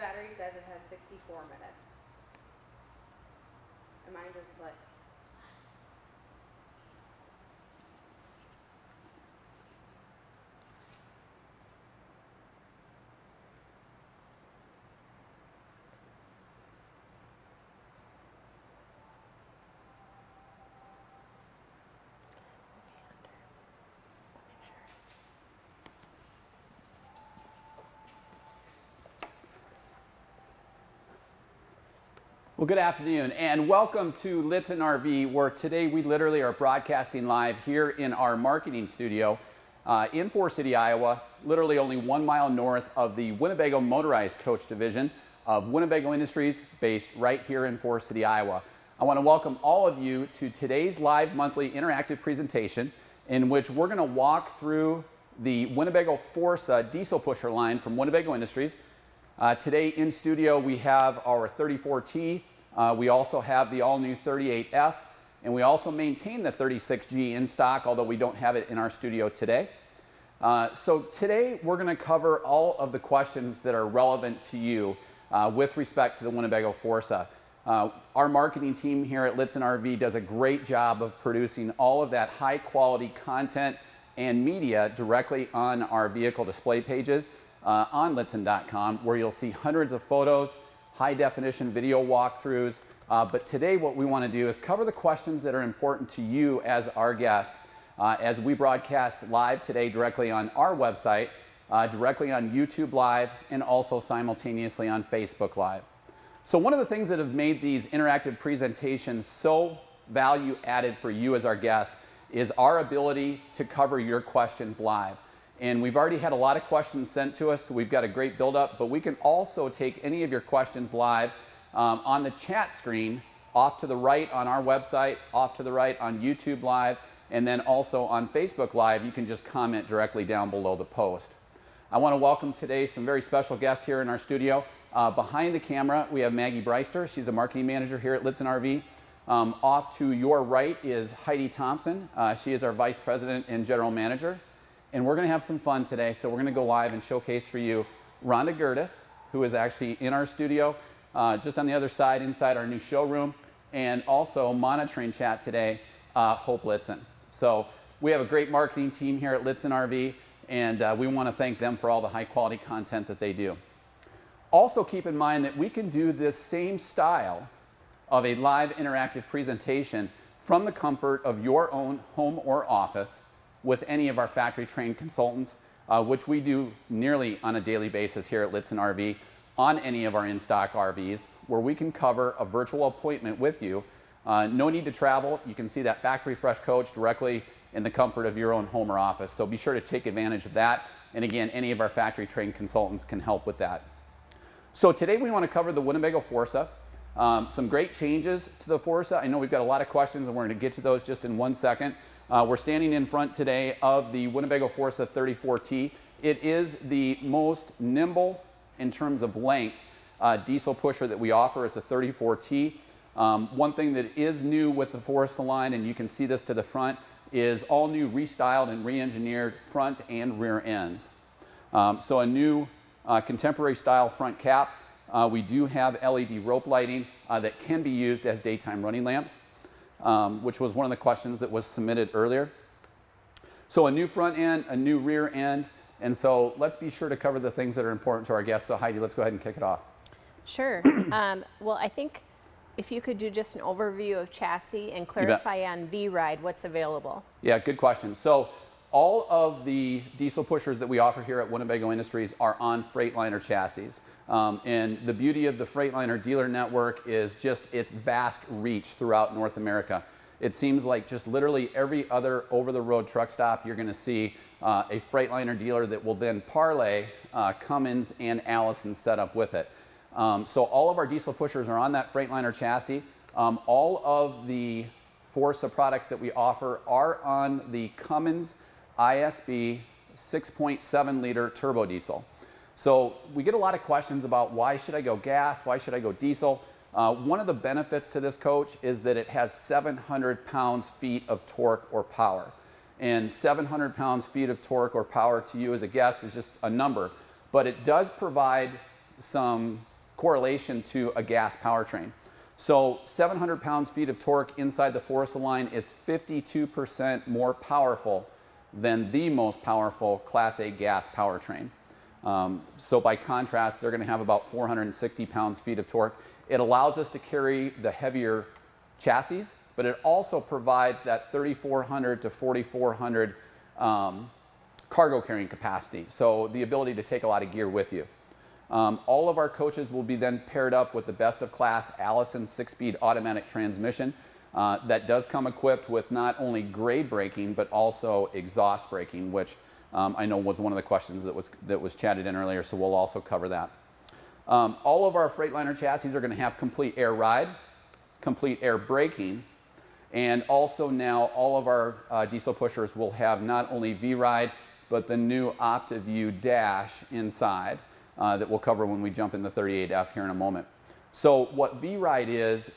battery says it has 64 minutes. And mine just like. Well, good afternoon and welcome to Lichtsinn RV, where today we literally are broadcasting live here in our marketing studio in Forest City, Iowa, literally only 1 mile north of the Winnebago motorized coach division of Winnebago Industries, based right here in Forest City, Iowa. I want to welcome all of you to today's live monthly interactive presentation in which we're going to walk through the Winnebago Forza diesel pusher line from Winnebago Industries. Today in studio we have our 34T, we also have the all-new 38F, and we also maintain the 36G in stock, although we don't have it in our studio today. So today we're going to cover all of the questions that are relevant to you with respect to the Winnebago Forza. Our marketing team here at Lichtsinn RV does a great job of producing all of that high-quality content and media directly on our vehicle display pages on Lichtsinn.com, where you'll see hundreds of photos, high-definition video walkthroughs. But today what we want to do is cover the questions that are important to you as our guest as we broadcast live today directly on our website, directly on YouTube Live, and also simultaneously on Facebook Live. So one of the things that have made these interactive presentations so value added for you as our guest is our ability to cover your questions live. And we've already had a lot of questions sent to us, so we've got a great build-up, but we can also take any of your questions live on the chat screen off to the right on our website, off to the right on YouTube Live, and then also on Facebook Live. You can just comment directly down below the post. I want to welcome today some very special guests here in our studio. Behind the camera, we have Maggie Breister. She's a marketing manager here at Lichtsinn RV. Off to your right is Heidi Thompson. She is our vice president and general manager. And we're going to have some fun today, so we're going to go live and showcase for you Rhonda Gertis, who is actually in our studio, just on the other side inside our new showroom, and also monitoring chat today, Hope Lichtsinn. So we have a great marketing team here at Lichtsinn RV, and we want to thank them for all the high-quality content that they do. Also keep in mind that we can do this same style of a live interactive presentation from the comfort of your own home or office with any of our factory-trained consultants, which we do nearly on a daily basis here at Lichtsinn RV on any of our in-stock RVs, where we can cover a virtual appointment with you. No need to travel. You can see that factory fresh coach directly in the comfort of your own home or office. So be sure to take advantage of that. And again, any of our factory-trained consultants can help with that. So today we want to cover the Winnebago Forza. Some great changes to the Forza. I know we've got a lot of questions, and we're going to get to those just in 1 second. We're standing in front today of the Winnebago Forza 34T. It is the most nimble in terms of length diesel pusher that we offer. It's a 34T. One thing that is new with the Forza line, and you can see this to the front, is all new restyled and re-engineered front and rear ends. So a new contemporary style front cap. We do have LED rope lighting that can be used as daytime running lamps. Which was one of the questions that was submitted earlier. So a new front end, a new rear end, and so let's be sure to cover the things that are important to our guests. So Heidi, let's go ahead and kick it off. Sure. Well, I think if you could do just an overview of chassis and clarify on V-Ride what's available. Yeah, good question. So all of the diesel pushers that we offer here at Winnebago Industries are on Freightliner chassis. And the beauty of the Freightliner dealer network is just its vast reach throughout North America. It seems like just literally every other over-the-road truck stop, you're going to see a Freightliner dealer that will then parlay Cummins and Allison set up with it. So all of our diesel pushers are on that Freightliner chassis. All of the Forza products that we offer are on the Cummins ISB 6.7 liter turbo diesel. So we get a lot of questions about why should I go gas, why should I go diesel? One of the benefits to this coach is that it has 700 pounds-feet of torque or power. And 700 pounds-feet of torque or power to you as a guest is just a number, but it does provide some correlation to a gas powertrain. So 700 pounds-feet of torque inside the Forza line is 52% more powerful than the most powerful Class A gas powertrain. So by contrast, they're going to have about 460 pounds-feet of torque. It allows us to carry the heavier chassis, but it also provides that 3,400 to 4,400 cargo carrying capacity, so the ability to take a lot of gear with you. All of our coaches will be then paired up with the best of class Allison 6-speed automatic transmission that does come equipped with not only grade braking but also exhaust braking, which I know was one of the questions that was chatted in earlier, so we'll also cover that. All of our Freightliner chassis are going to have complete air ride, complete air braking, and also now all of our diesel pushers will have not only V-Ride but the new OptiView dash inside that we'll cover when we jump in the 38F here in a moment. So what V-Ride is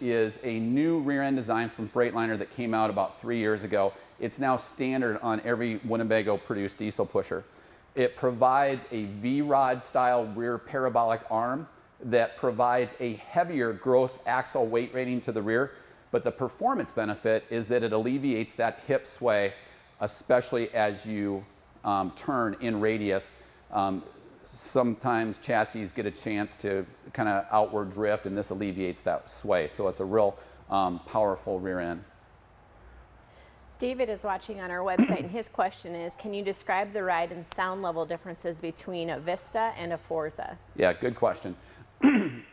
a new rear end design from Freightliner that came out about 3 years ago. It's now standard on every Winnebago produced diesel pusher. It provides a V-Rod style rear parabolic arm that provides a heavier gross axle weight rating to the rear, but the performance benefit is that it alleviates that hip sway, especially as you turn in radius. Sometimes chassis get a chance to kind of outward drift, and this alleviates that sway. So it's a real powerful rear end. David is watching on our website, and his question is, can you describe the ride and sound level differences between a Vista and a Forza? Yeah, good question.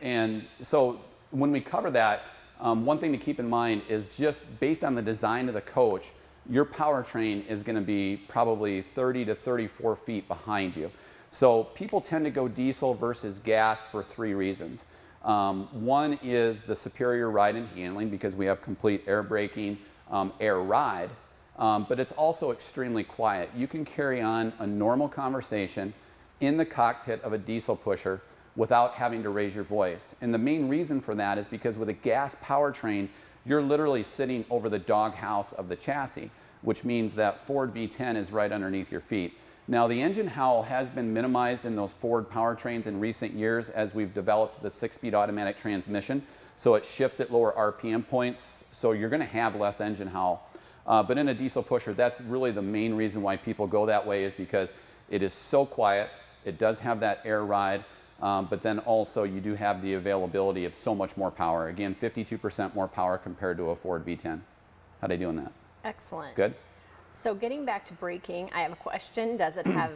And so when we cover that, one thing to keep in mind is just based on the design of the coach, your powertrain is going to be probably 30 to 34 feet behind you. So people tend to go diesel versus gas for 3 reasons. One is the superior ride and handling because we have complete air braking, air ride, but it's also extremely quiet. You can carry on a normal conversation in the cockpit of a diesel pusher without having to raise your voice. And the main reason for that is because with a gas powertrain, you're literally sitting over the doghouse of the chassis, which means that Ford V10 is right underneath your feet. Now, the engine howl has been minimized in those Ford powertrains in recent years as we've developed the 6-speed automatic transmission, so it shifts at lower RPM points, so you're going to have less engine howl. But in a diesel pusher, that's really the main reason why people go that way, is because it is so quiet, it does have that air ride, but then also you do have the availability of so much more power. Again, 52% more power compared to a Ford V10. How'd I do on that? Excellent. Good? So getting back to braking, I have a question. Does it have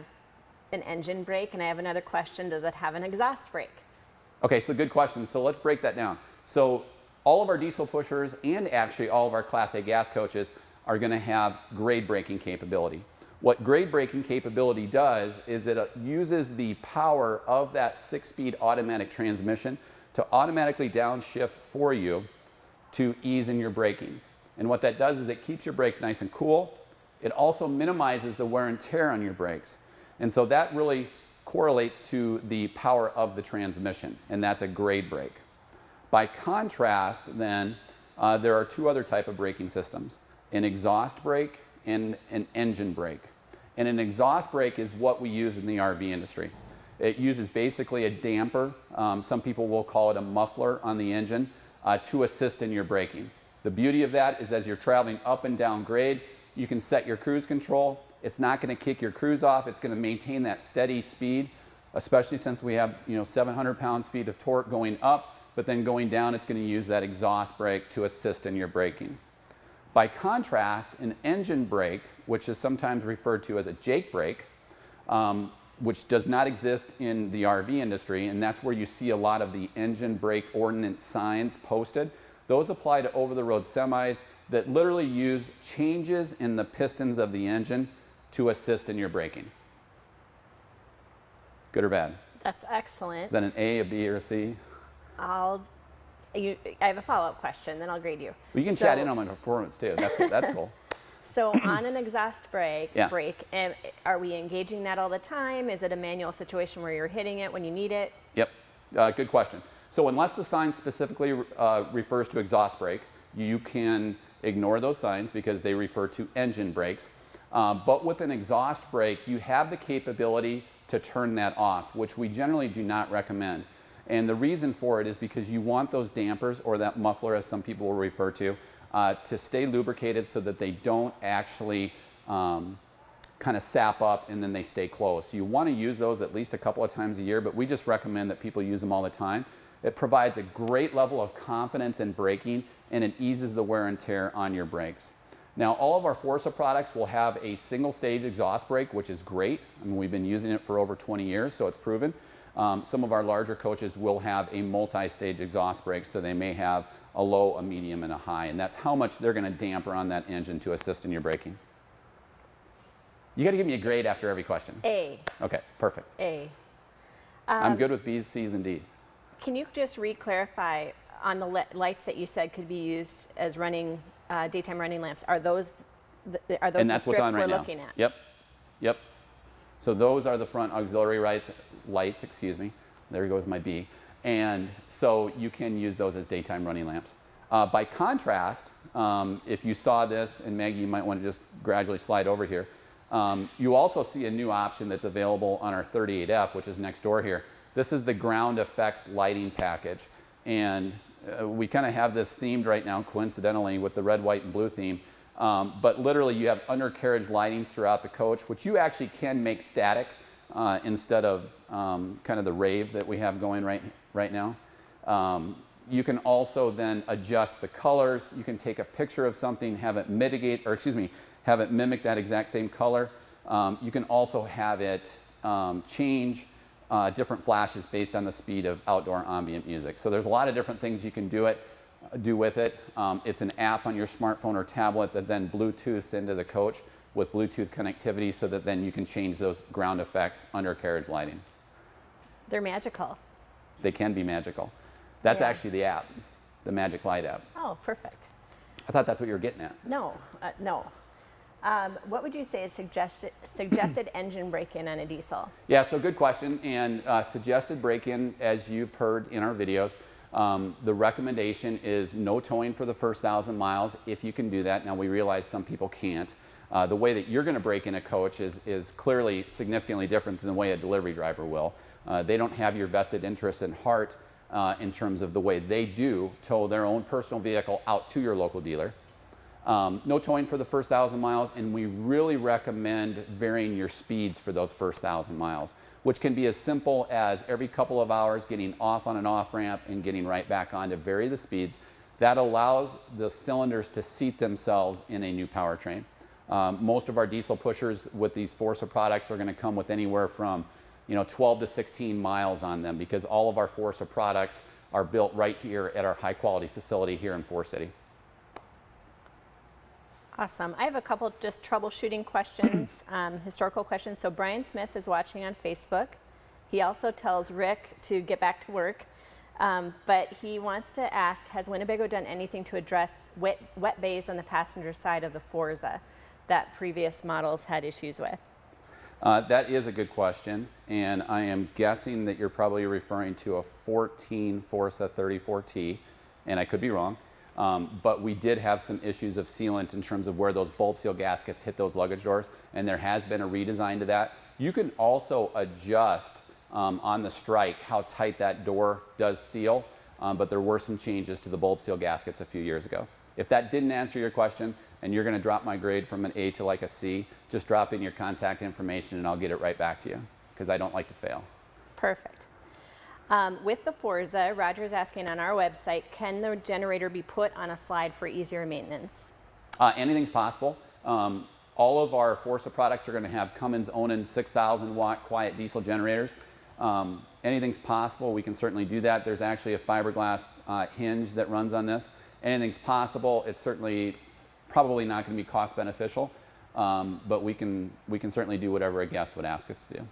an engine brake? And I have another question. Does it have an exhaust brake? Okay, so good question. So let's break that down. So all of our diesel pushers and actually all of our Class A gas coaches are going to have grade braking capability. What grade braking capability does is it uses the power of that 6-speed automatic transmission to automatically downshift for you to ease in your braking. And what that does is it keeps your brakes nice and cool. It also minimizes the wear and tear on your brakes. And so that really correlates to the power of the transmission, and that's a grade brake. By contrast, then, there are 2 other types of braking systems, an exhaust brake and an engine brake. And an exhaust brake is what we use in the RV industry. It uses basically a damper, some people will call it a muffler on the engine, to assist in your braking. The beauty of that is as you're traveling up and down grade, you can set your cruise control. It's not going to kick your cruise off. It's going to maintain that steady speed, especially since we have 700 pounds-feet of torque going up, but then going down, it's going to use that exhaust brake to assist in your braking. By contrast, an engine brake, which is sometimes referred to as a Jake brake, which does not exist in the RV industry, and that's where you see a lot of the engine brake ordinance signs posted. Those apply to over-the-road semis that literally use changes in the pistons of the engine to assist in your braking. Good or bad? That's excellent. Is that an A, a B, or a C? I have a follow-up question, then I'll grade you. Well, you can chat in on my performance too. That's cool. So on an exhaust brake, Yeah. Are we engaging that all the time? Is it a manual situation where you're hitting it when you need it? Yep, good question. So unless the sign specifically refers to exhaust brake, you can ignore those signs because they refer to engine brakes. But with an exhaust brake, you have the capability to turn that off, which we generally do not recommend. And the reason for it is because you want those dampers, or that muffler as some people will refer to stay lubricated so that they don't actually kind of sap up and then they stay closed. So you want to use those at least a couple of times a year, but we just recommend that people use them all the time. It provides a great level of confidence in braking, and it eases the wear and tear on your brakes. Now, all of our Forza products will have a single stage exhaust brake, which is great. I mean, we've been using it for over 20 years, so it's proven. Some of our larger coaches will have a multi-stage exhaust brake, so they may have a low, a medium, and a high, and that's how much they're going to damper on that engine to assist in your braking. You got to give me a grade after every question. A. Okay, perfect. A. I'm good with B's, C's, and D's. Can you just re-clarify on the lights that you said could be used as running daytime running lamps? Are those the strips we're looking at? Yep, yep. So those are the front auxiliary lights, excuse me. There goes my B. And so you can use those as daytime running lamps. By contrast, if you saw this, and Maggie, you might want to just gradually slide over here, you also see a new option that's available on our 38F, which is next door here. This is the ground effects lighting package. And we kind of have this themed right now, coincidentally, with the red, white, and blue theme. But literally, you have undercarriage lightings throughout the coach, which you actually can make static instead of kind of the rave that we have going right now. You can also then adjust the colors. You can take a picture of something, have it mitigate, or excuse me, have it mimic that exact same color. You can also have it change different flashes based on the speed of outdoor ambient music. So there's a lot of different things you can do with it. It's an app on your smartphone or tablet that then Bluetooths into the coach with Bluetooth connectivity, so that then you can change those ground effects undercarriage lighting. They're magical. They can be magical. That's actually the app, the Magic Light app. Oh, perfect. I thought that's what you were getting at. No, no. What would you say is suggested engine break-in on a diesel? Yeah, so good question. And suggested break-in, as you've heard in our videos, the recommendation is no towing for the first 1,000 miles if you can do that. Now, we realize some people can't. The way that you're going to break in a coach is clearly significantly different than the way a delivery driver will. They don't have your vested interest in heart in terms of the way they do tow their own personal vehicle out to your local dealer. No towing for the first 1,000 miles, and we really recommend varying your speeds for those first 1,000 miles, which can be as simple as every couple of hours getting off on an off ramp and getting right back on to vary the speeds. That allows the cylinders to seat themselves in a new powertrain. Most of our diesel pushers with these Forza products are going to come with anywhere from 12 to 16 miles on them, because all of our Forza products are built right here at our high quality facility here in Forest City. Awesome. I have a couple just troubleshooting questions, historical questions. So Brian Smith is watching on Facebook. He also tells Rick to get back to work, but he wants to ask, has Winnebago done anything to address wet bays on the passenger side of the Forza that previous models had issues with? That is a good question, and I am guessing that you're probably referring to a 14 Forza 34T, and I could be wrong. But we did have some issues of sealant in terms of where those bulb seal gaskets hit those luggage doors, and there has been a redesign to that. You can also adjust on the strike how tight that door does seal, but there were some changes to the bulb seal gaskets a few years ago. If that didn't answer your question, and you're going to drop my grade from an A to like a C, just drop in your contact information and I'll get it right back to you, because I don't like to fail. Perfect. With the Forza, Roger is asking on our website, can the generator be put on a slide for easier maintenance? Anything's possible. All of our Forza products are going to have Cummins Onan 6,000 watt quiet diesel generators. Anything's possible. We can certainly do that. There's actually a fiberglass hinge that runs on this. Anything's possible. It's certainly probably not going to be cost beneficial, but we can certainly do whatever a guest would ask us to do.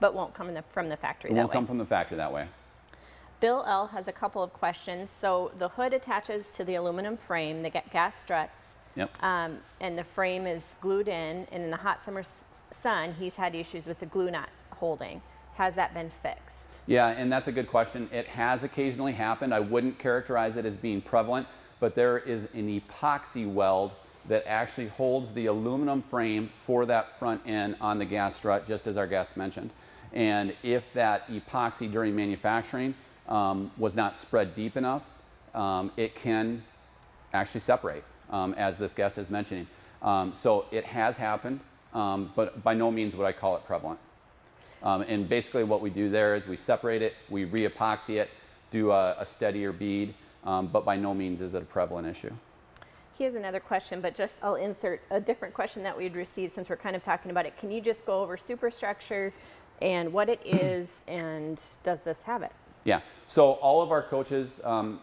But won't come from the factory that way. It won't come from the factory that way. Bill L. has a couple of questions. So the hood attaches to the aluminum frame, the gas struts, Yep. And the frame is glued in, and in the hot summer sun, he's had issues with the glue not holding. Has that been fixed? Yeah, and that's a good question. It has occasionally happened. I wouldn't characterize it as being prevalent, but there is an epoxy weld that actually holds the aluminum frame for that front end on the gas strut, just as our guest mentioned. And if that epoxy during manufacturing was not spread deep enough, it can actually separate, as this guest is mentioning. So it has happened, but by no means would I call it prevalent. And basically what we do there is we separate it, we re-epoxy it, do a steadier bead, but by no means is it a prevalent issue. He has another question, but just I'll insert a different question that we'd received since we're kind of talking about it. Can you just go over superstructure and what it is, and does this have it? Yeah, so all of our coaches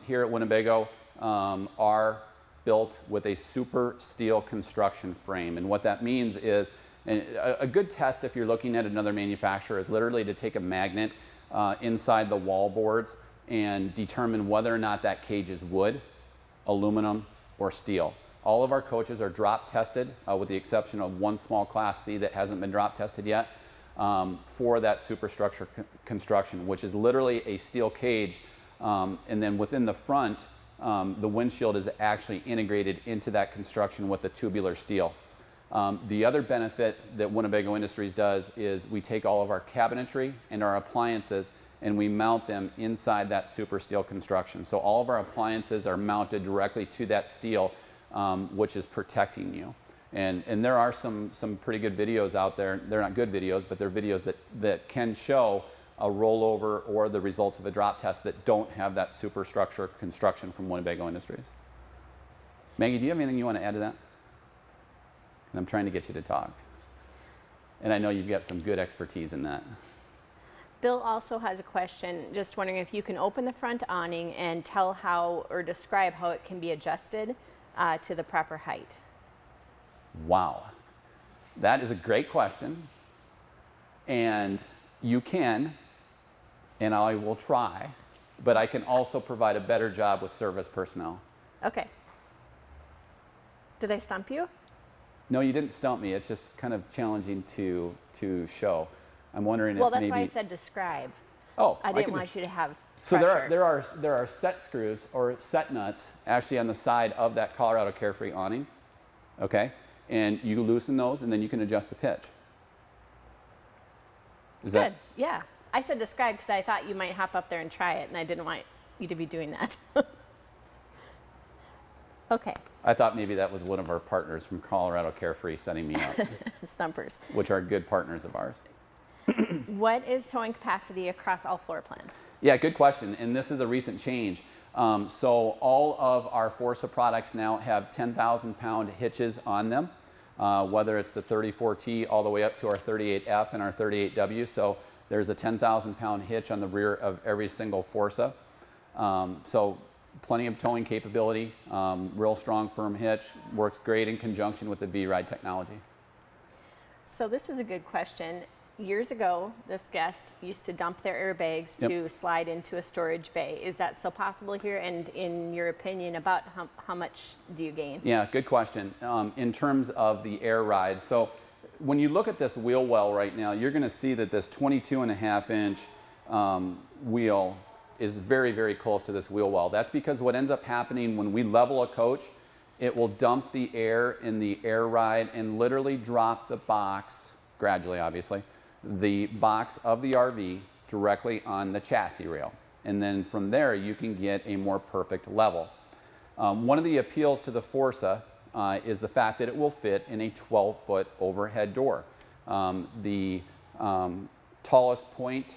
here at Winnebago are built with a super steel construction frame. And what that means is, a good test if you're looking at another manufacturer is literally to take a magnet inside the wall boards and determine whether or not that cage is wood, aluminum, or steel. All of our coaches are drop tested, with the exception of one small class C that hasn't been drop tested yet, for that superstructure construction, which is literally a steel cage, and then within the front, the windshield is actually integrated into that construction with the tubular steel. The other benefit that Winnebago Industries does is we take all of our cabinetry and our appliances and we mount them inside that super steel construction. So all of our appliances are mounted directly to that steel, which is protecting you. And there are some pretty good videos out there. They're not good videos, but they're videos that can show a rollover or the results of a drop test that don't have that superstructure construction from Winnebago Industries. Maggie, do you have anything you want to add to that? I'm trying to get you to talk. And I know you've got some good expertise in that. Bill also has a question, just wondering if you can open the front awning and tell how, or describe how it can be adjusted to the proper height. Wow, that is a great question. And you can, and I will try, but I can also provide a better job with service personnel. Okay. Did I stump you? No, you didn't stump me. It's just kind of challenging to show. I'm wondering if maybe... Well, that's why I said describe. Oh, I didn't want you to have So pressure. there are set screws or set nuts actually on the side of that Colorado Carefree awning, okay? And you loosen those and then you can adjust the pitch. Is Good, that... yeah. I said describe because I thought you might hop up there and try it, and I didn't want you to be doing that. Okay. I thought maybe that was one of our partners from Colorado Carefree setting me up. Stumpers. Which are good partners of ours. What is towing capacity across all floor plans? Yeah, good question. And this is a recent change. So all of our Forza products now have 10,000 pound hitches on them, whether it's the 34T all the way up to our 38F and our 38W. So there's a 10,000 pound hitch on the rear of every single Forza. So plenty of towing capability, real strong firm hitch, works great in conjunction with the V-Ride technology. So this is a good question. Years ago, this guest used to dump their airbags to slide into a storage bay. Is that still possible here? And in your opinion, about how much do you gain? Yeah, good question. In terms of the air ride, so when you look at this wheel well right now, you're going to see that this 22.5-inch wheel is very, very close to this wheel well. That's because what ends up happening when we level a coach, it will dump the air in the air ride and literally drop the box, gradually obviously, the box of the RV directly on the chassis rail. And then from there you can get a more perfect level. One of the appeals to the Forza is the fact that it will fit in a 12-foot overhead door. The tallest point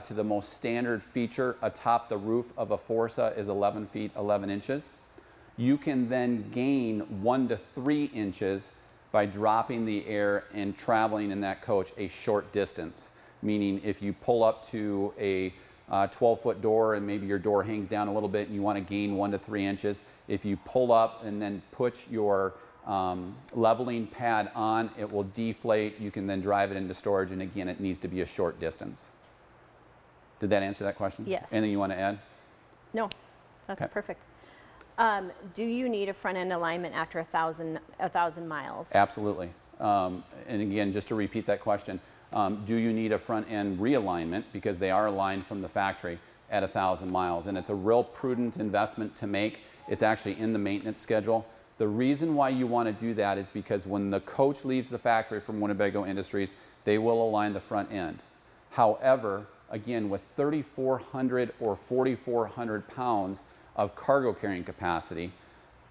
to the most standard feature atop the roof of a Forza is 11 feet 11 inches. You can then gain 1 to 3 inches by dropping the air and traveling in that coach a short distance. Meaning if you pull up to a 12-foot door and maybe your door hangs down a little bit and you want to gain 1 to 3 inches, if you pull up and then put your leveling pad on, it will deflate. You can then drive it into storage, and again, it needs to be a short distance. Did that answer that question? Yes. Anything you want to add? No, that's Okay. perfect. Do you need a front end alignment after 1,000 miles? Absolutely. And again, just to repeat that question, do you need a front end realignment, because they are aligned from the factory at 1,000 miles, and it's a real prudent investment to make. It's actually in the maintenance schedule. The reason why you want to do that is because when the coach leaves the factory from Winnebago Industries, they will align the front end. However, again, with 3,400 or 4,400 pounds of cargo carrying capacity,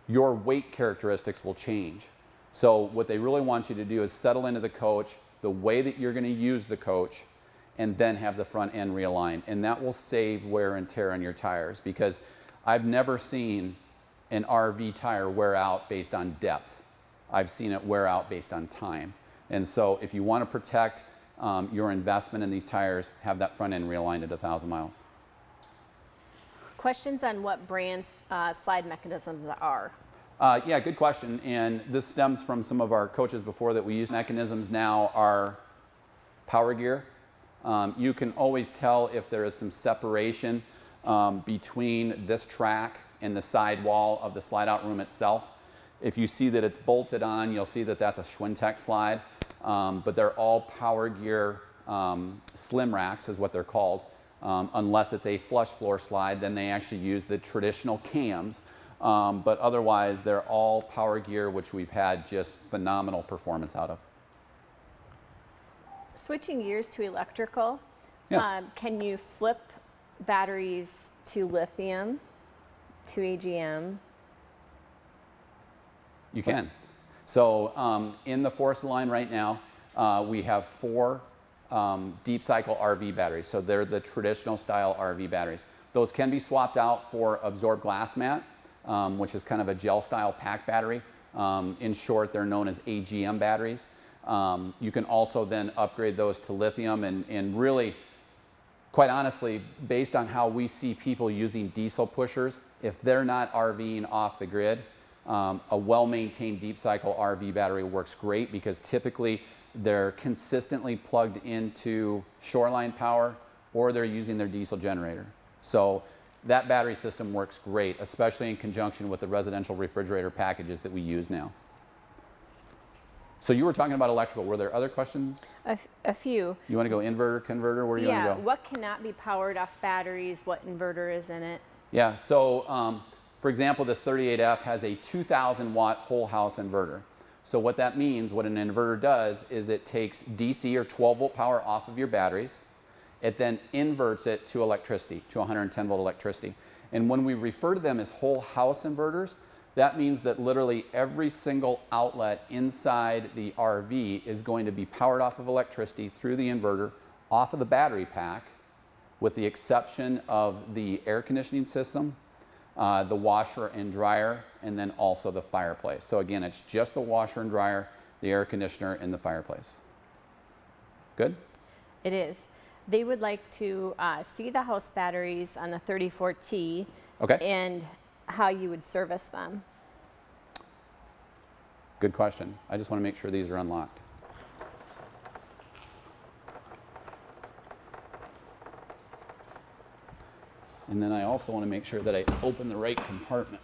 your weight characteristics will change. So what they really want you to do is settle into the coach, the way that you're going to use the coach, and then have the front end realigned. And that will save wear and tear on your tires, because I've never seen an RV tire wear out based on depth. I've seen it wear out based on time. And so if you want to protect your investment in these tires, have that front end realigned at 1,000 miles. Questions on what brands slide mechanisms are. Yeah, good question. And this stems from some of our coaches before that we use. Mechanisms now are power gear. You can always tell if there is some separation between this track and the side wall of the slide out room itself. If you see that it's bolted on, you'll see that that's a Schwintek slide. But they're all power gear slim racks is what they're called. Unless it's a flush floor slide, then they actually use the traditional cams. But otherwise, they're all power gear, which we've had just phenomenal performance out of. Switching gears to electrical, Yeah. can you flip batteries to lithium, to AGM? You can. So in the Forza line right now, we have 4 deep cycle RV batteries. So they're the traditional style RV batteries. Those can be swapped out for absorbed glass mat, which is kind of a gel style pack battery. In short, they're known as AGM batteries. You can also then upgrade those to lithium, and really, quite honestly, based on how we see people using diesel pushers, if they're not RVing off the grid, a well-maintained deep cycle RV battery works great, because typically they're consistently plugged into shoreline power, or they're using their diesel generator. So that battery system works great, especially in conjunction with the residential refrigerator packages that we use now. So you were talking about electrical. Were there other questions? A few. You want to go inverter, converter? Where do you want to go? What cannot be powered off batteries? What inverter is in it? Yeah, so for example, this 38F has a 2,000 watt whole house inverter. So what that means, what an inverter does, is it takes DC or 12 volt power off of your batteries. It then inverts it to electricity, to 110 volt electricity. And when we refer to them as whole house inverters, that means that literally every single outlet inside the RV is going to be powered off of electricity through the inverter, off of the battery pack, with the exception of the air conditioning system, the washer and dryer, and then also the fireplace. So again, it's just the washer and dryer, the air conditioner, and the fireplace. Good? It is. They would like to see the house batteries on the 34T. Okay. And how you would service them. Good question. I just want to make sure these are unlocked. And then I also want to make sure that I open the right compartment.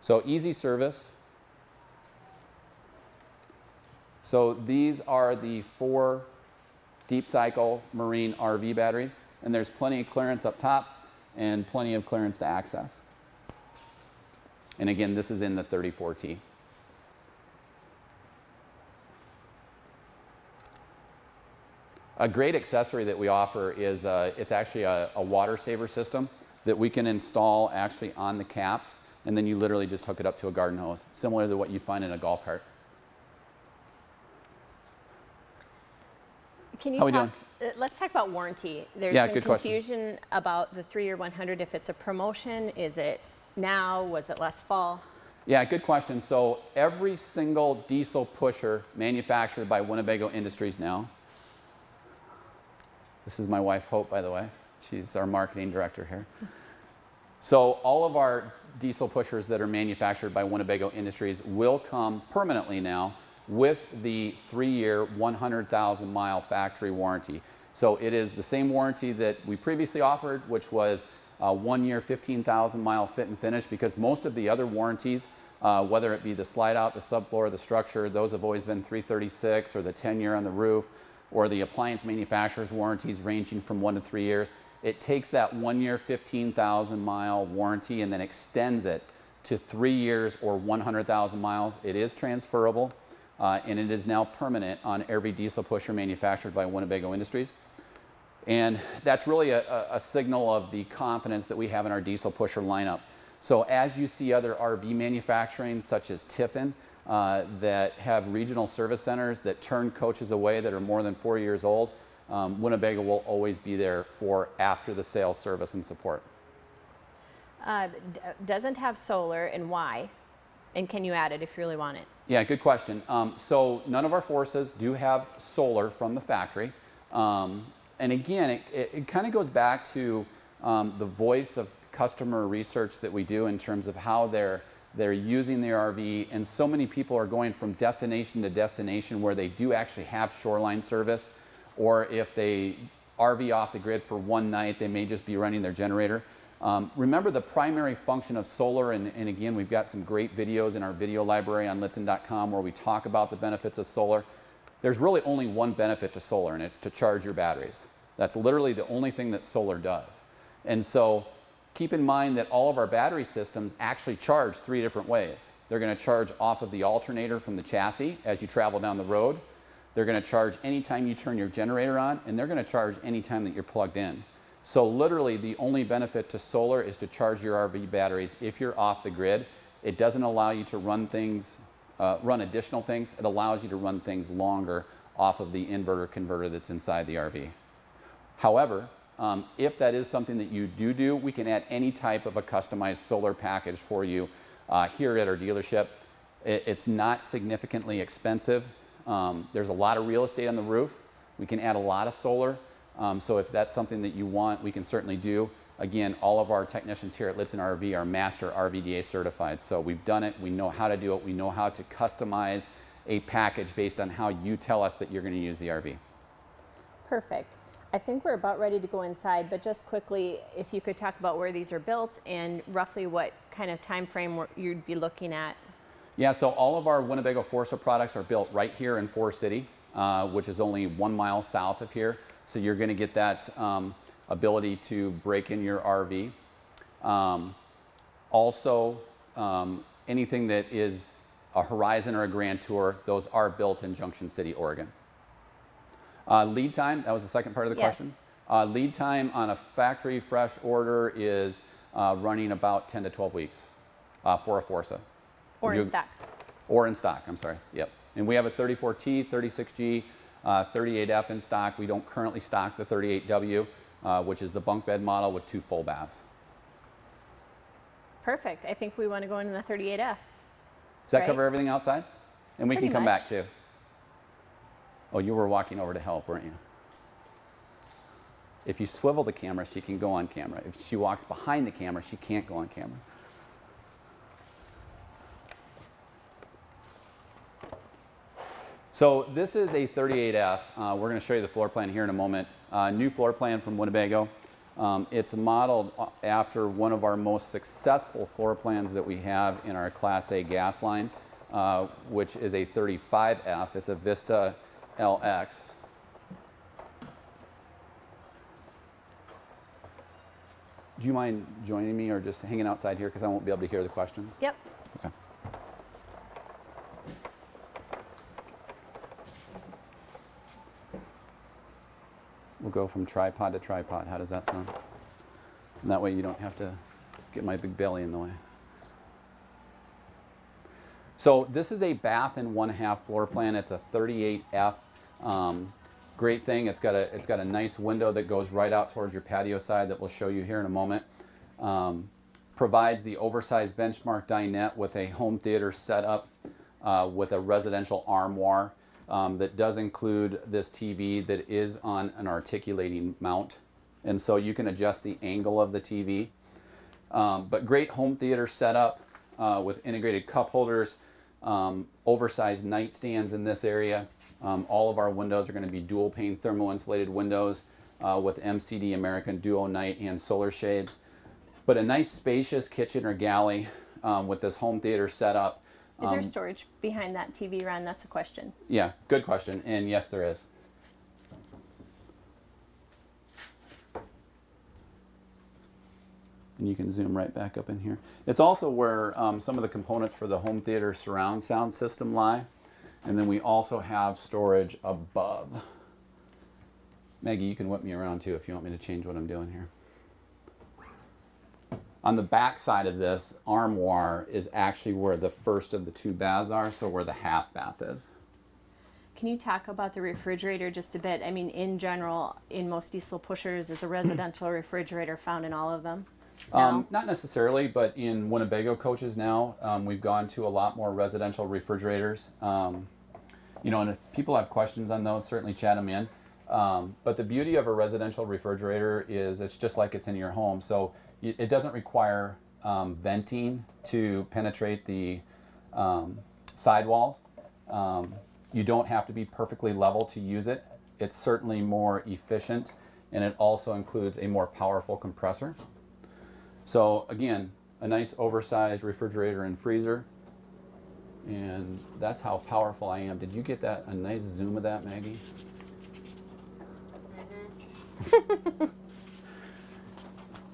So easy service. So these are the 4 deep cycle marine RV batteries, and there's plenty of clearance up top and plenty of clearance to access. And again, this is in the 34T. A great accessory that we offer is it's actually a water saver system that we can install actually on the caps, and then you literally just hook it up to a garden hose, similar to what you'd find in a golf cart. Can you How we talk, doing? Let's talk about warranty. There's Yeah, some good question. confusion about the 3-year 100, if it's a promotion, is it now, was it last fall? Yeah, good question. So every single diesel pusher manufactured by Winnebago Industries now, this is my wife Hope, by the way. She's our marketing director here. So all of our diesel pushers that are manufactured by Winnebago Industries will come permanently now with the 3-year 100,000 mile factory warranty. So it is the same warranty that we previously offered, which was 1 year 15,000 mile fit and finish, because most of the other warranties, whether it be the slide out, the subfloor, the structure, those have always been 336, or the 10-year on the roof, or the appliance manufacturer's warranties ranging from 1 to 3 years. It takes that 1 year 15,000 mile warranty and then extends it to 3 years or 100,000 miles. It is transferable. and it is now permanent on every diesel pusher manufactured by Winnebago Industries. And that's really a signal of the confidence that we have in our diesel pusher lineup. So as you see other RV manufacturing, such as Tiffin, that have regional service centers that turn coaches away that are more than 4 years old, Winnebago will always be there for after the sale service and support. Doesn't have solar, and why? And can you add it if you really want it? Yeah, good question. So none of our Forzas do have solar from the factory. And again, it kind of goes back to the voice of customer research that we do in terms of how they're using their RV. And so many people are going from destination to destination where they do actually have shoreline service, or if they RV off the grid for one night, they may just be running their generator. Remember the primary function of solar, and again, we've got some great videos in our video library on Lichtsinn.com where we talk about the benefits of solar. There's really only one benefit to solar, and it's to charge your batteries. That's literally the only thing that solar does. And so keep in mind that all of our battery systems actually charge 3 different ways. They're going to charge off of the alternator from the chassis as you travel down the road. They're going to charge anytime you turn your generator on, and they're going to charge anytime that you're plugged in. So literally the only benefit to solar is to charge your RV batteries if you're off the grid. It doesn't allow you to run things, run additional things. It allows you to run things longer off of the inverter converter that's inside the RV. However, if that is something that you do, we can add any type of a customized solar package for you here at our dealership. It's not significantly expensive. There's a lot of real estate on the roof. We can add a lot of solar. So if that's something that you want, we can certainly do. Again, all of our technicians here at Lichtsinn RV are master RVDA certified. So we've done it. We know how to do it. We know how to customize a package based on how you tell us that you're going to use the RV. Perfect. I think we're about ready to go inside, but just quickly, if you could talk about where these are built and roughly what kind of time frame you'd be looking at. Yeah, so all of our Winnebago Forza products are built right here in Forest City, which is only 1 mile south of here. So you're going to get that ability to break in your RV. Also, anything that is a Horizon or a Grand Tour, those are built in Junction City, Oregon. Lead time, that was the second part of the question. Lead time on a factory fresh order is running about 10 to 12 weeks for a Forza. Or in stock. Or in stock, I'm sorry, yep. And we have a 34T, 36G, 38F in stock. We don't currently stock the 38W, which is the bunk bed model with 2 full baths. Perfect. I think we want to go into the 38F. Does that cover everything outside? And we Pretty can come much. back too. Oh, you were walking over to help, weren't you? If you swivel the camera, she can go on camera. If she walks behind the camera, she can't go on camera. So this is a 38F. We're going to show you the floor plan here in a moment. New floor plan from Winnebago. It's modeled after one of our most successful floor plans that we have in our Class A gas line, which is a 35F. It's a Vista LX. Do you mind joining me or just hanging outside here because I won't be able to hear the questions? Yep. Okay. We'll go from tripod to tripod. How does that sound? And that way you don't have to get my big belly in the way. So this is a bath and 1/2 floor plan. It's a 38F. Great thing. It's got a nice window that goes right out towards your patio side that we'll show you here in a moment. Provides the oversized benchmark dinette with a home theater setup with a residential armoire that does include this TV that is on an articulating mount. And so you can adjust the angle of the TV. But great home theater setup with integrated cup holders, oversized nightstands in this area. All of our windows are going to be dual pane thermo insulated windows with MCD American Duo Night and solar shades. But a nice spacious kitchen or galley with this home theater setup. Is there storage behind that TV, Ron? That's a question. Yeah, good question. And yes, there is. And you can zoom right back up in here. It's also where some of the components for the home theater surround sound system lie. And then we also have storage above. Maggie, you can whip me around too if you want me to change what I'm doing here. On the back side of this armoire is actually where the first of the two baths are, so where the half bath is. Can you talk about the refrigerator just a bit? I mean, in general, in most diesel pushers, is a residential refrigerator found in all of them? No? Not necessarily, but in Winnebago coaches now, we've gone to a lot more residential refrigerators. You know, and if people have questions on those, certainly chat them in. But the beauty of a residential refrigerator is it's just like it's in your home. So it doesn't require venting to penetrate the sidewalls. You don't have to be perfectly level to use it. It's certainly more efficient, and it also includes a more powerful compressor. So again, a nice oversized refrigerator and freezer. And that's how powerful I am. Did you get that? A nice zoom of that, Maggie?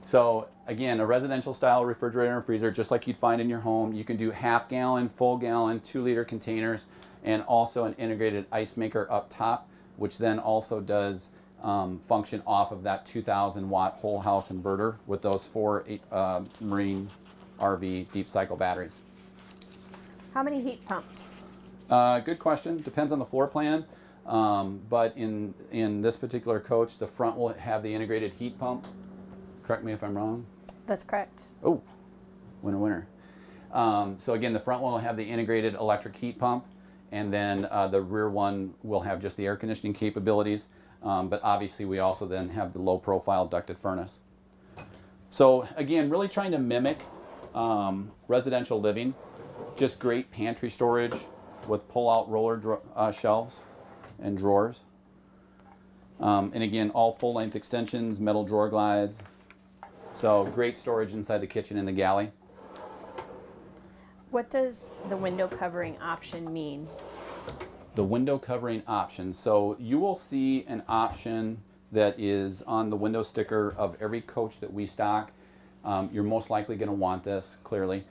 So again, a residential style refrigerator and freezer, just like you'd find in your home. You can do half gallon, full gallon, 2-liter containers, and also an integrated ice maker up top, which then also does function off of that 2,000 watt whole house inverter with those 4 marine RV deep cycle batteries. How many heat pumps? Good question. Depends on the floor plan. But in this particular coach, the front will have the integrated heat pump. Correct me if I'm wrong. That's correct. Oh, winner, winner. So again, the front one will have the integrated electric heat pump, and then the rear one will have just the air conditioning capabilities. But obviously, we also then have the low-profile ducted furnace. So again, really trying to mimic residential living. Just great pantry storage with pull-out roller shelves and drawers. And again, all full-length extensions, metal drawer glides. So great storage inside the kitchen and the galley. What does the window covering option mean? The window covering option. So you will see an option that is on the window sticker of every coach that we stock. You're most likely going to want this, clearly.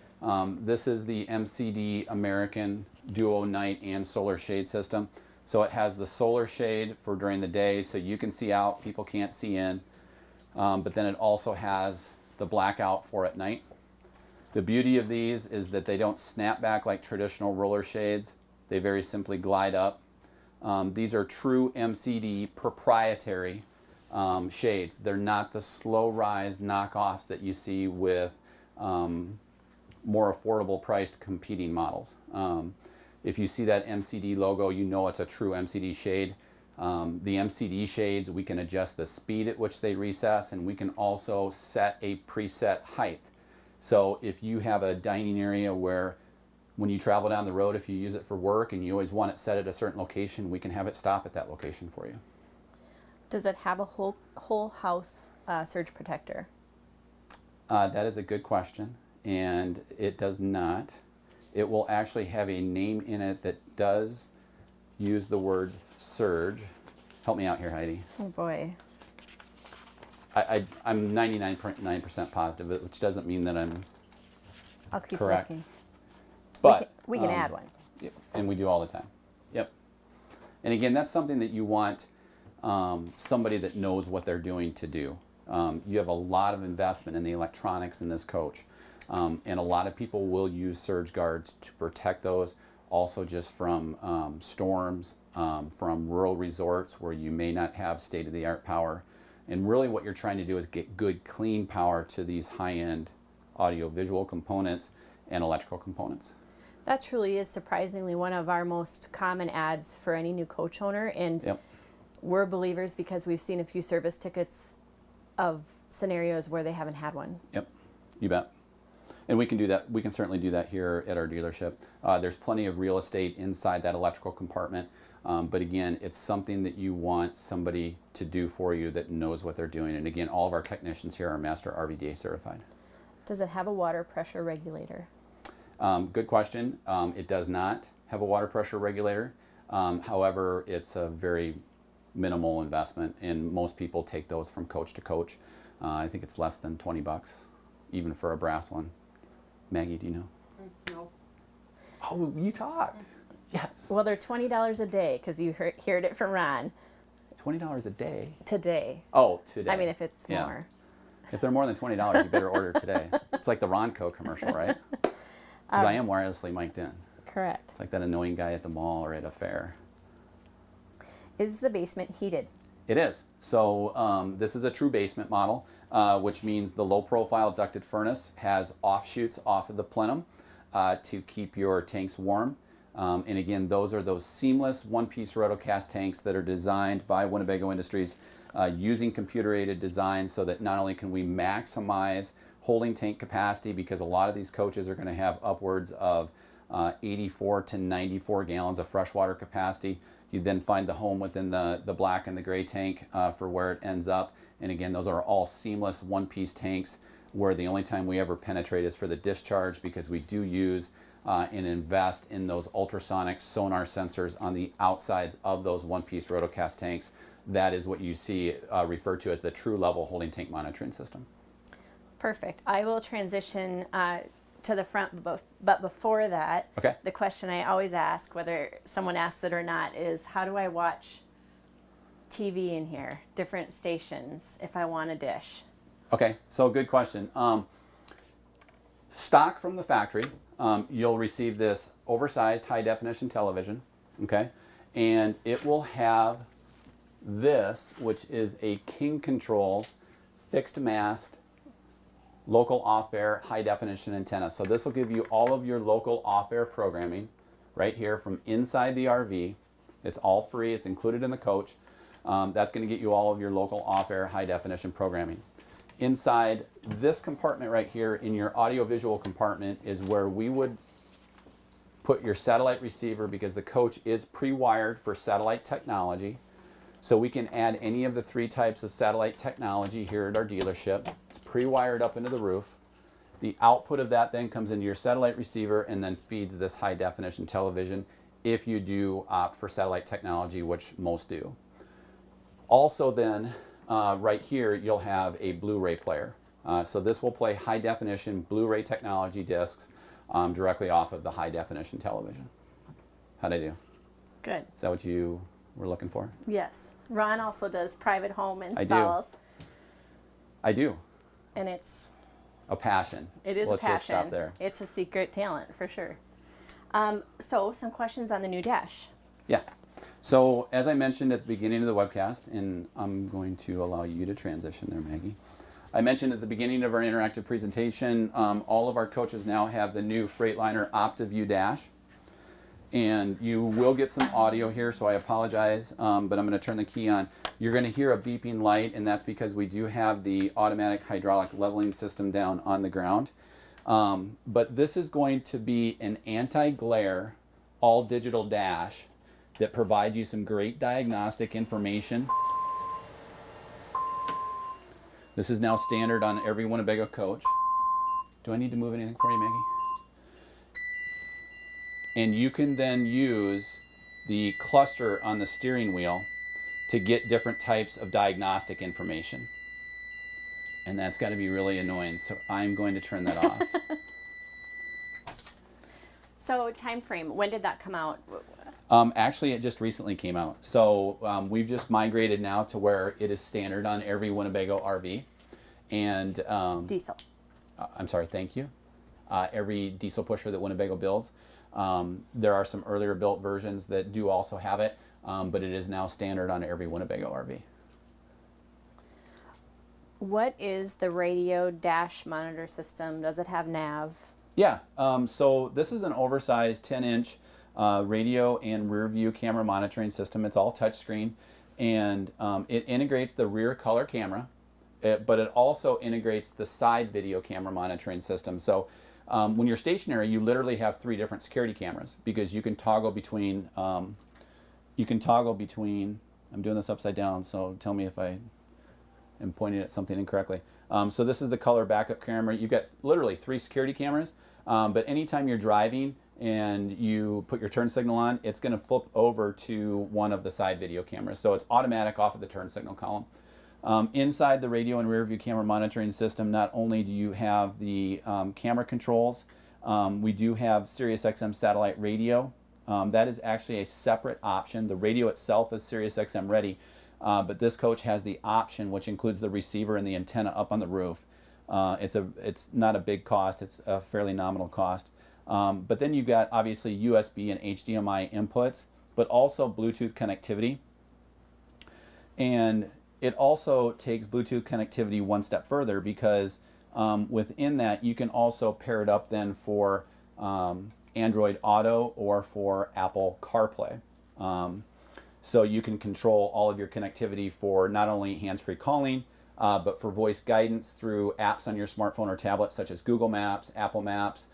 This is the MCD American Duo Night and Solar Shade System. So it has the solar shade for during the day, so you can see out, people can't see in. But then it also has the blackout for at night. The beauty of these is that they don't snap back like traditional roller shades. They very simply glide up. These are true MCD proprietary shades. They're not the slow rise knockoffs that you see with more affordable priced competing models. If you see that MCD logo, you know it's a true MCD shade. The MCD shades, we can adjust the speed at which they recess, and we can also set a preset height. So if you have a dining area where when you travel down the road, if you use it for work and you always want it set at a certain location, we can have it stop at that location for you. Does it have a whole house surge protector? That is a good question, and it does not. It will actually have a name in it that does use the word surge. Help me out here, Heidi. Oh boy. I'm 99.9% positive, which doesn't mean that I'm I'll keep correct. looking. But we can add one. Yep, and we do all the time. Yep. And again, that's something that you want somebody that knows what they're doing to do. You have a lot of investment in the electronics in this coach. And a lot of people will use surge guards to protect those, also just from storms, from rural resorts where you may not have state-of-the-art power. And really what you're trying to do is get good, clean power to these high-end audio-visual components and electrical components. That truly is surprisingly one of our most common ads for any new coach owner. And Yep. we're believers because we've seen a few service tickets of scenarios where they haven't had one. Yep, you bet. And we can do that. We can certainly do that here at our dealership. There's plenty of real estate inside that electrical compartment. But again, it's something that you want somebody to do for you that knows what they're doing. And again, all of our technicians here are Master RVDA certified. Does it have a water pressure regulator? Good question. It does not have a water pressure regulator. However, it's a very minimal investment, and most people take those from coach to coach. I think it's less than 20 bucks, even for a brass one. Maggie, do you know? No. Oh, you talked. Yes. Well, they're $20 a day because you heard it from Ron. $20 a day? Today. Oh, today. I mean, if it's Yeah. more. If they're more than $20, you better order today. It's like the Ronco commercial, right? Because I am wirelessly mic'd in. Correct. It's like that annoying guy at the mall or at a fair. Is the basement heated? It is. So this is a true basement model, which means the low-profile ducted furnace has offshoots off of the plenum to keep your tanks warm. And again, those are those seamless one-piece rotocast tanks that are designed by Winnebago Industries using computer-aided design so that not only can we maximize holding tank capacity, because a lot of these coaches are going to have upwards of 84 to 94 gallons of freshwater capacity. You then find the home within the black and the gray tank for where it ends up. And again, those are all seamless one-piece tanks where the only time we ever penetrate is for the discharge, because we do use and invest in those ultrasonic sonar sensors on the outsides of those one-piece rotocast tanks. That is what you see referred to as the true level holding tank monitoring system. Perfect. I will transition to the front, but before that, Okay. the question I always ask, whether someone asks it or not, is how do I watch TV in here, different stations, if I want a dish? Okay, so good question. Stock from the factory, you'll receive this oversized high definition television, okay? And it will have this, which is a King Controls fixed mast local off-air high definition antenna. So this will give you all of your local off-air programming right here from inside the RV. It's all free, it's included in the coach. That's going to get you all of your local off-air high definition programming. Inside this compartment right here in your audiovisual compartment is where we would put your satellite receiver, because the coach is pre-wired for satellite technology. So we can add any of the 3 types of satellite technology here at our dealership. It's pre-wired up into the roof. The output of that then comes into your satellite receiver and then feeds this high definition television if you do opt for satellite technology, which most do. Also then, right here, you'll have a Blu-ray player. So this will play high definition Blu-ray technology discs directly off of the high definition television. How'd I do? Good. Is that what you were looking for? Yes. Ron also does private home installs. I do. And it's A passion. It is Let's a passion. just stop there. It's a secret talent for sure. So some questions on the new dash. Yeah. So as I mentioned at the beginning of the webcast, and I'm going to allow you to transition there, Maggie. I mentioned at the beginning of our interactive presentation, all of our coaches now have the new Freightliner OptiView dash. And you will get some audio here, so I apologize, but I'm going to turn the key on. You're going to hear a beeping light, and that's because we do have the automatic hydraulic leveling system down on the ground. But this is going to be an anti-glare, all-digital dash that provides you some great diagnostic information. This is now standard on every Winnebago coach. Do I need to move anything for you, Maggie? And you can then use the cluster on the steering wheel to get different types of diagnostic information. And that's got to be really annoying, so I'm going to turn that off. So time frame, when did that come out? Actually, it just recently came out. So we've just migrated now to where it is standard on every Winnebago RV. And Diesel. I'm sorry, thank you. Every diesel pusher that Winnebago builds. There are some earlier built versions that do also have it, but it is now standard on every Winnebago RV. What is the radio dash monitor system? Does it have nav? Yeah, so this is an oversized 10-inch radio and rear view camera monitoring system. It's all touchscreen, and it integrates the rear color camera, but it also integrates the side video camera monitoring system. So when you're stationary, you literally have 3 different security cameras, because you can toggle between, I'm doing this upside down, so tell me if I am pointing at something incorrectly. So this is the color backup camera. You've got literally 3 security cameras, but anytime you're driving and you put your turn signal on, it's going to flip over to one of the side video cameras. So it's automatic off of the turn signal column. Inside the radio and rear view camera monitoring system, not only do you have the camera controls, we do have Sirius XM satellite radio That is actually a separate option. The radio itself is Sirius XM ready, but this coach has the option, which includes the receiver and the antenna up on the roof. It's not a big cost. It's a fairly nominal cost. But then you've got obviously USB and HDMI inputs, but also Bluetooth connectivity. And it also takes Bluetooth connectivity one step further, because within that you can also pair it up then for Android Auto or for Apple CarPlay. So you can control all of your connectivity for not only hands-free calling, but for voice guidance through apps on your smartphone or tablet, such as Google Maps, Apple Maps.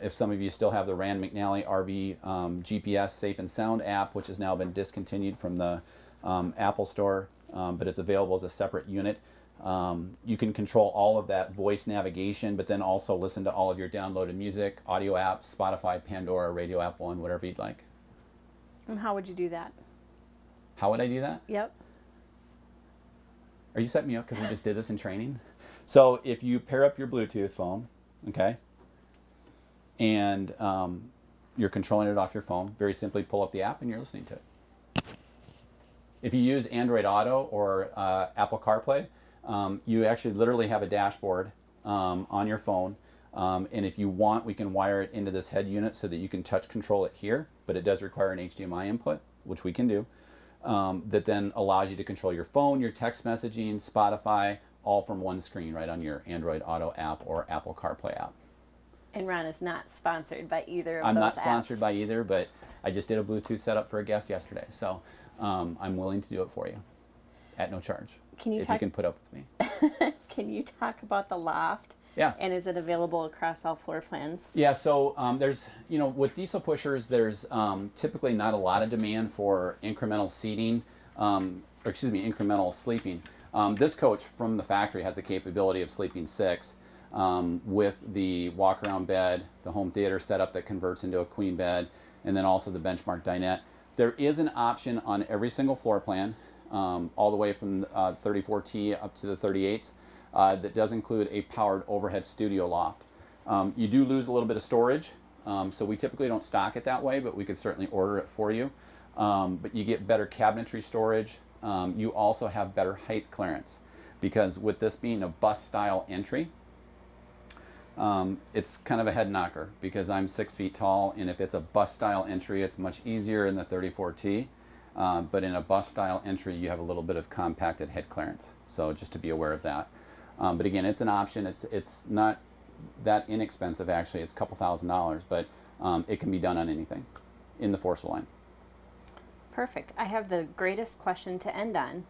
If some of you still have the Rand McNally RV GPS Safe and Sound app, which has now been discontinued from the Apple Store, but it's available as a separate unit. You can control all of that voice navigation, but then also listen to all of your downloaded music, audio apps, Spotify, Pandora, Radio App One, whatever you'd like. And how would you do that? How would I do that? Yep. Are you setting me up because we just did this in training? So if you pair up your Bluetooth phone, okay, and you're controlling it off your phone, very simply pull up the app and you're listening to it. If you use Android Auto or Apple CarPlay, you actually literally have a dashboard on your phone, and if you want, we can wire it into this head unit so that you can touch control it here, but it does require an HDMI input, which we can do, that then allows you to control your phone, your text messaging, Spotify, all from one screen right on your Android Auto app or Apple CarPlay app. And Ron is not sponsored by either of those apps. I'm not sponsored by either, but I just did a Bluetooth setup for a guest yesterday, so I'm willing to do it for you at no charge. If you can put up with me. Can you talk about the loft? Yeah. And is it available across all floor plans? Yeah, so there's, with diesel pushers, there's typically not a lot of demand for incremental seating, incremental sleeping. This coach from the factory has the capability of sleeping 6 with the walk-around bed, the home theater setup that converts into a queen bed, and then also the benchmark dinette. There is an option on every single floor plan, all the way from 34T up to the 38s, that does include a powered overhead studio loft. You do lose a little bit of storage, so we typically don't stock it that way, but we could certainly order it for you. But you get better cabinetry storage. You also have better height clearance, because with this being a bus style entry, it's kind of a head knocker, because I'm 6 feet tall, and if it's a bus style entry, it's much easier in the 34T. But in a bus style entry, you have a little bit of compacted head clearance. So just to be aware of that. But again, it's an option. It's not that inexpensive, actually. It's a couple $1,000s, but it can be done on anything in the Forza line. Perfect. I have the greatest question to end on,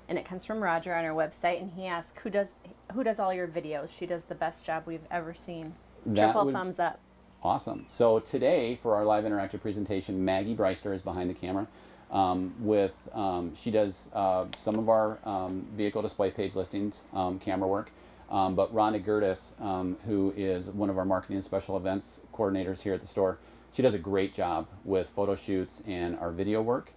and it comes from Roger on our website, and he asks, who does all your videos? She does the best job we've ever seen. Triple thumbs up. Awesome. So today, for our live interactive presentation, Maggie Breister is behind the camera. She does some of our vehicle display page listings, camera work, but Rhonda Gertis, who is one of our marketing and special events coordinators here at the store, she does a great job with photo shoots and our video work.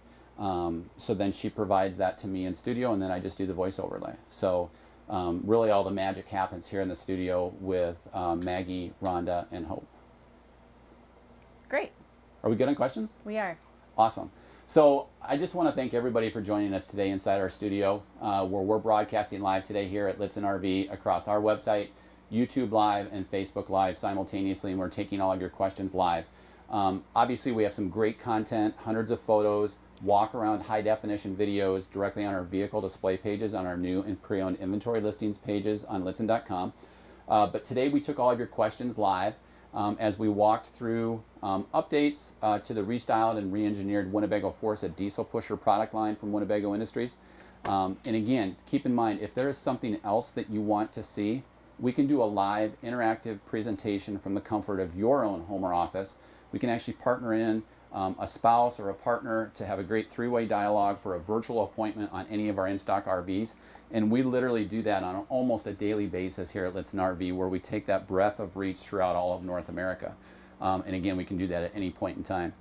So then she provides that to me in studio, and then I just do the voice overlay. So really all the magic happens here in the studio with Maggie, Rhonda, and Hope. Great. Are we good on questions? We are. Awesome. So I just want to thank everybody for joining us today inside our studio, where we're broadcasting live today here at Lichtsinn RV across our website, YouTube Live, and Facebook Live simultaneously, and we're taking all of your questions live. Obviously, we have some great content, hundreds of photos, walk-around high-definition videos directly on our vehicle display pages, on our new and pre-owned inventory listings pages on Lichtsinn.com. But today we took all of your questions live. As we walked through updates to the restyled and re-engineered Winnebago Forza diesel pusher product line from Winnebago Industries. And again, keep in mind, if there is something else that you want to see, we can do a live interactive presentation from the comfort of your own home or office. We can actually partner in a spouse or a partner to have a great three-way dialogue for a virtual appointment on any of our in-stock RVs. And we literally do that on almost a daily basis here at Lichtsinn RV, where we take that breadth of reach throughout all of North America. And again, we can do that at any point in time.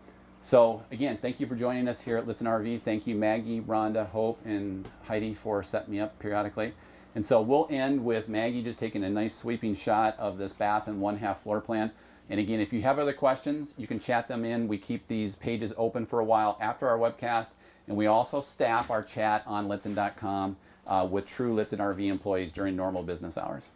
So again, thank you for joining us here at Lichtsinn RV. Thank you, Maggie, Rhonda, Hope, and Heidi for setting me up periodically. And so we'll end with Maggie just taking a nice sweeping shot of this bath and 1/2 floor plan. And again, if you have other questions, you can chat them in. We keep these pages open for a while after our webcast, and we also staff our chat on Lichtsinn.com with true Lichtsinn RV employees during normal business hours.